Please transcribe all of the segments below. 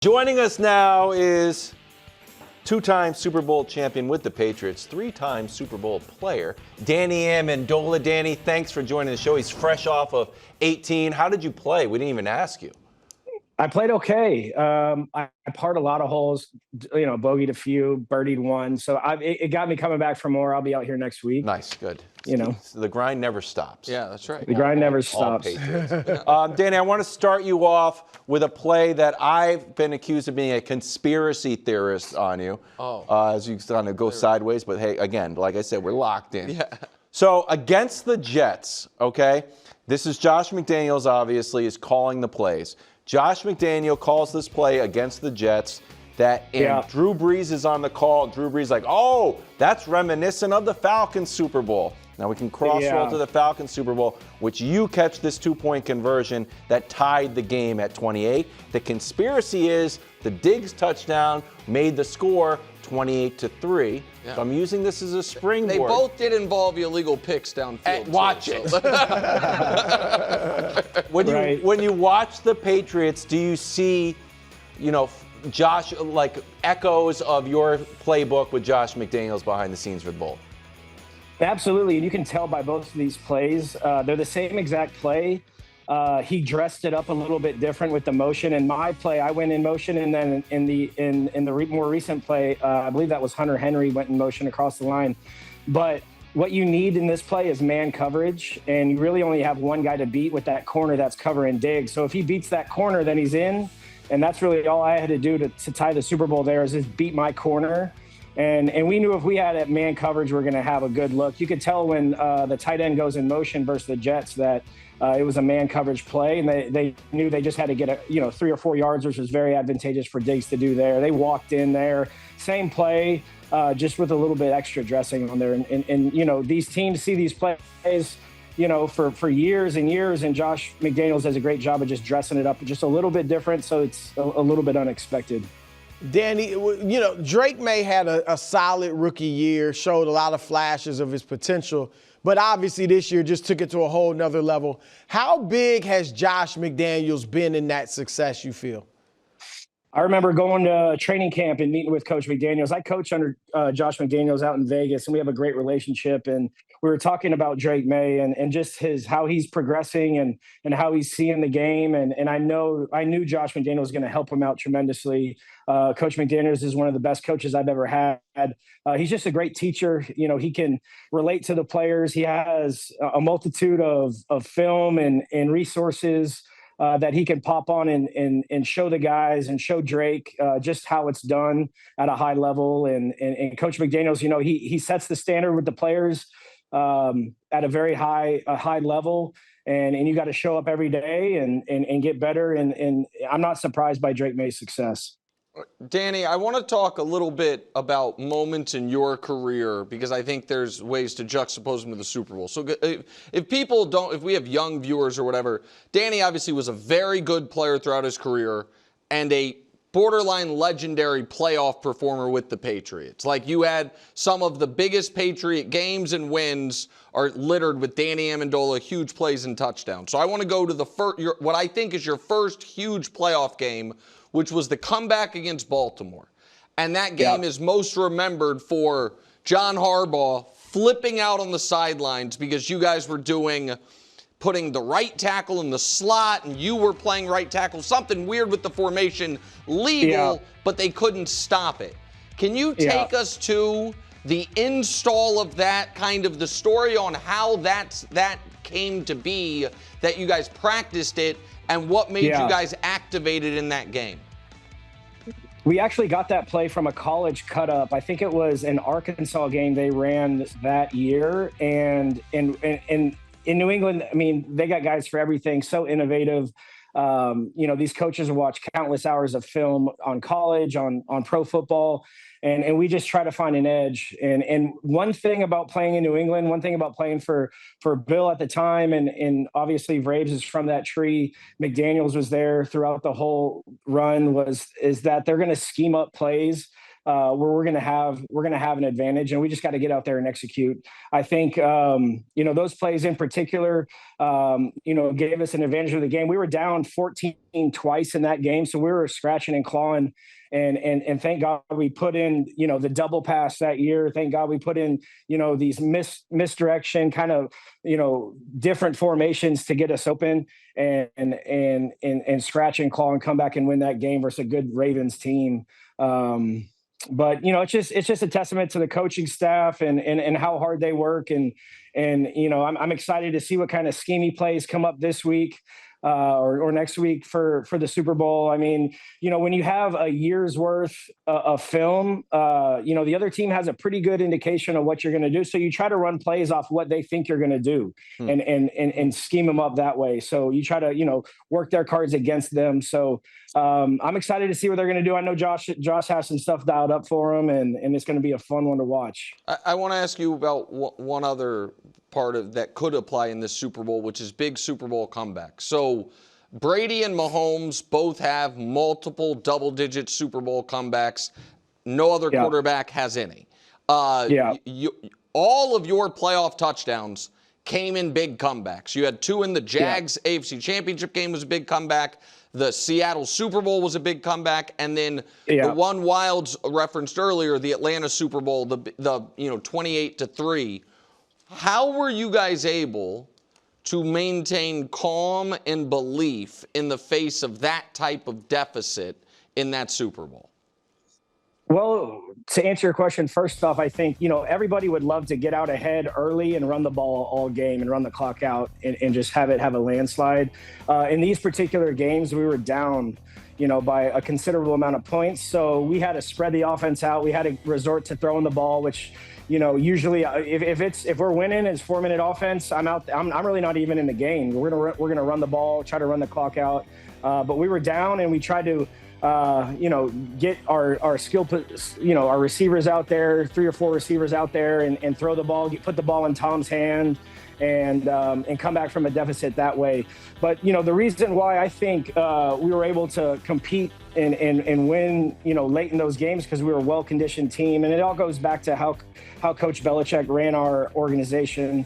Joining us now is two-time Super Bowl champion with the Patriots, three-time Super Bowl player, Danny Amendola. Danny, thanks for joining the show. He's fresh off of 18. How did you play? We didn't even ask you. I played okay. I parred a lot of holes, bogeyed a few, birdied one. So it got me coming back for more. I'll be out here next week. Nice, good. The grind never stops. Yeah, that's right. The grind nenever stops. Danny, I want to start you off with a play that I've been accused of being a conspiracy theorist on you. As you kind of go sideways. But hey, again, like I said, we're locked in. Yeah. So against the Jets, okay, this is Josh McDaniels, obviously, is calling the plays. Josh McDaniel calls this play against the Jets Drew Brees is on the call. Drew Brees like, oh, that's reminiscent of the Falcons Super Bowl. Now we can cross-roll to the Falcons Super Bowl, which you catch this two-point conversion that tied the game at 28. The conspiracy is the Diggs touchdown made the score 28-3. Yeah. So I'm using this as a springboard. They both did involve illegal picks downfield. Watch it. When you watch the Patriots, do you see, Josh, like echoes of your playbook with Josh McDaniels behind the scenes for the Bowl? Absolutely, and you can tell by both of these plays. They're the same exact play. He dressed it up a little bit different with the motion. In my play, I went in motion, and then in the more recent play, I believe that was Hunter Henry went in motion across the line. But what you need in this play is man coverage, and you really only have one guy to beat with that corner that's covering Diggs. So if he beats that corner, then he's in, and that's really all I had to do to tie the Super Bowl there is just beat my corner. And we knew if we had man coverage, we're going to have a good look. You could tell when the tight end goes in motion versus the Jets that it was a man coverage play, and they knew they just had to get 3 or 4 yards, which was very advantageous for Diggs to do there. They walked in there, same play, just with a little bit extra dressing on there. And these teams see these plays, for years and years, and Josh McDaniels does a great job of just dressing it up just a little bit different, so it's a little bit unexpected. Danny, Drake Maye had a solid rookie year, showed a lot of flashes of his potential, but obviously this year just took it to a whole nother level. How big has Josh McDaniels been in that success, you feel? I remember going to training camp and meeting with Coach McDaniels. I coach under Josh McDaniels out in Vegas, and we have a great relationship. And we were talking about Drake Maye and just how he's progressing and how he's seeing the game. And I knew Josh McDaniels was going to help him out tremendously. Coach McDaniels is one of the best coaches I've ever had. He's just a great teacher. He can relate to the players. He has a multitude of film and resources that he can pop on and show the guys and show Drake just how it's done at a high level. And Coach McDaniels, he sets the standard with the players at a very high level. And you got to show up every day and get better. And I'm not surprised by Drake Maye's success. Danny, I want to talk a little bit about moments in your career because I think there's ways to juxtapose them to the Super Bowl. So if we have young viewers or whatever, Danny obviously was a very good player throughout his career and a borderline legendary playoff performer with the Patriots. Like, you had some of the biggest Patriot games and wins are littered with Danny Amendola, huge plays and touchdowns. So I want to go to what I think is your first huge playoff game, which was the comeback against Baltimore. And that game is most remembered for John Harbaugh flipping out on the sidelines because you guys were putting the right tackle in the slot and you were playing right tackle, something weird with the formation, legal, but they couldn't stop it. Can you take us to the install of that, kind of the story on how that came to be, that you guys practiced it, and what made you guys activated in that game? We actually got that play from a college cut up. I think it was an Arkansas game they ran that year. And in New England, I mean, they got guys for everything, so innovative. These coaches watch countless hours of film on college, on pro football, and we just try to find an edge. And one thing about playing in New England, one thing about playing for Bill at the time, and obviously Vraves is from that tree, McDaniels was there throughout the whole run, is that they're going to scheme up plays where we're gonna have an advantage, and we just got to get out there and execute. I think those plays in particular, gave us an advantage of the game. We were down 14 twice in that game, so we were scratching and clawing. And thank God we put in, the double pass that year. Thank God we put in, these misdirection kind of, different formations to get us open and scratch and claw and come back and win that game versus a good Ravens team. But it's just a testament to the coaching staff and how hard they work. And I'm excited to see what kind of schemey plays come up this week. Or next week for the Super Bowl. I mean, when you have a year's worth of film, the other team has a pretty good indication of what you're going to do. So you try to run plays off what they think you're going to do and scheme them up that way. So you try to, work their cards against them. So I'm excited to see what they're going to do. I know Josh has some stuff dialed up for them, and it's going to be a fun one to watch. I want to ask you about one other part of that could apply in this Super Bowl, which is big Super Bowl comeback. So Brady and Mahomes both have multiple double-digit Super Bowl comebacks. No other quarterback has any. All of your playoff touchdowns came in big comebacks. You had 2 in the Jags AFC Championship game was a big comeback. The Seattle Super Bowl was a big comeback, and then the one Wilds referenced earlier, the Atlanta Super Bowl, the 28-3. How were you guys able to maintain calm and belief in the face of that type of deficit in that Super Bowl? Well, to answer your question, first off, I think, everybody would love to get out ahead early and run the ball all game and run the clock out and just have a landslide. In these particular games, we were down, by a considerable amount of points. So we had to spread the offense out. We had to resort to throwing the ball, which, usually if we're winning, it's 4-minute offense. I'm out. I'm really not even in the game. We're gonna run the ball, try to run the clock out. But we were down, and we tried to, get our skill, our receivers out there, 3 or 4 receivers out there, and throw the ball, put the ball in Tom's hand, and come back from a deficit that way. But the reason why I think we were able to compete and win, late in those games, because we were a well-conditioned team, and it all goes back to how Coach Belichick ran our organization.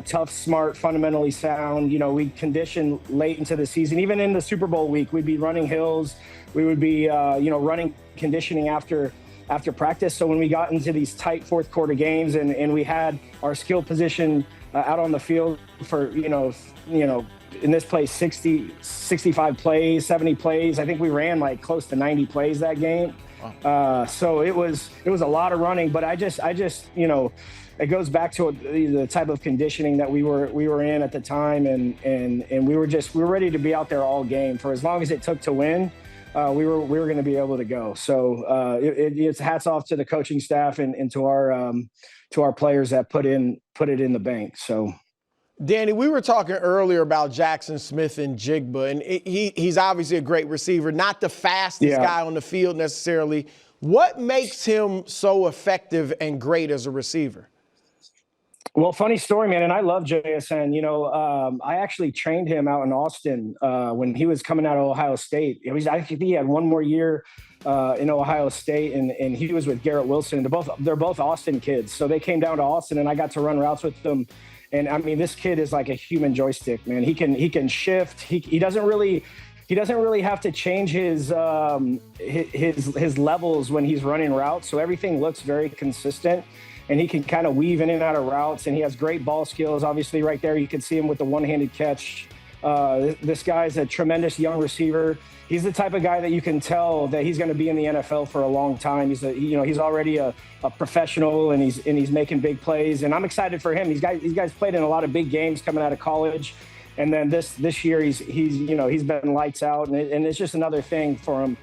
Tough, smart, fundamentally sound. We conditioned late into the season. Even in the Super Bowl week, we'd be running hills. We would be, running conditioning after practice. So when we got into these tight fourth quarter games and we had our skill position out on the field for, in this place, 65 plays, 70 plays. I think we ran like close to 90 plays that game. Wow. So it was a lot of running, but I just, it goes back to the type of conditioning that we were in at the time. And we were ready to be out there all game for as long as it took to win. We were going to be able to go. So it's hats off to the coaching staff and to our players that put it in the bank. So, Danny, we were talking earlier about Jaxon Smith-Njigba, and he's obviously a great receiver, not the fastest guy on the field necessarily. What makes him so effective and great as a receiver? Well, funny story, man, and I love JSN. I actually trained him out in Austin when he was coming out of Ohio State. I think he had one more year in Ohio State, and he was with Garrett Wilson. They're both Austin kids, so they came down to Austin, and I got to run routes with them. And I mean, this kid is like a human joystick, man. He can shift. He doesn't really have to change his levels when he's running routes. So everything looks very consistent. And he can kind of weave in and out of routes, and he has great ball skills. Obviously, right there, you can see him with the one-handed catch. This guy's a tremendous young receiver. He's the type of guy that you can tell that he's going to be in the NFL for a long time. He's already a professional, and he's making big plays. And I'm excited for him. These guys played in a lot of big games coming out of college, and then this year he's been lights out, and it's just another thing for him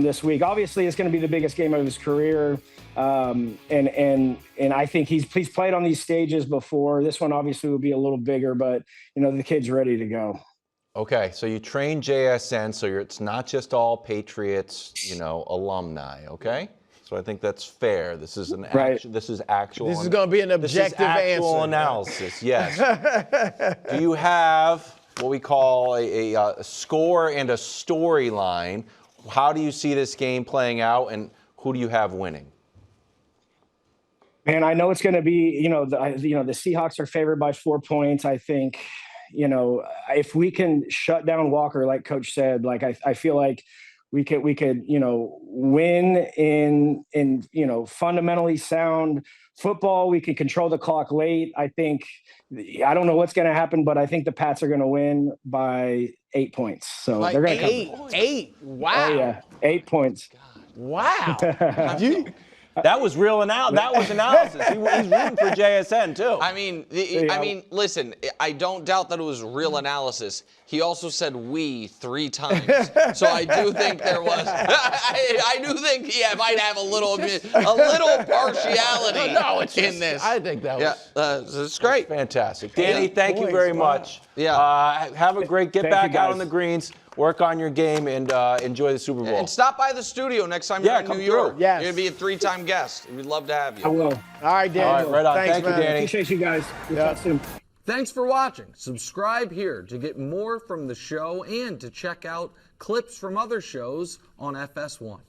this week. Obviously, it's going to be the biggest game of his career. And I think he's played on these stages before. This one obviously will be a little bigger, but the kid's ready to go. Okay, so you train JSN, so it's not just all Patriots, alumni. Okay, so I think that's fair. This is this is actual. This is going to be an objective actual analysis. Yes. Do you have what we call a score and a storyline? How do you see this game playing out, and who do you have winning? And I know it's going to be, the Seahawks are favored by 4 points. I think, if we can shut down Walker, like Coach said, like I feel like we could, win in fundamentally sound football. We can control the clock late. I don't know what's going to happen, but I think the Pats are going to win by 8 points. So Like they're going to come. 8. Wow. Oh, yeah. 8 points. Wow. That was real that was analysis. He's rooting for JSN too. I mean, listen, I don't doubt that it was real analysis. He also said "we" 3 times, so I do think there was. I do think he might have a little partiality in this. I think that was. Yeah, it's great. Fantastic, Danny. Thank you very much. Yeah. Have a great get Thank back you, out guys. on the greens. Work on your game and enjoy the Super Bowl. And stop by the studio next time you're in come New York. through. Yes. You're going to be a 3-time guest. We'd love to have you. I will. All right, Danny. All right, right on. Thanks, Thank you, man. Danny. Appreciate you guys. We'll talk soon. Thanks for watching. Subscribe here to get more from the show and to check out clips from other shows on FS1.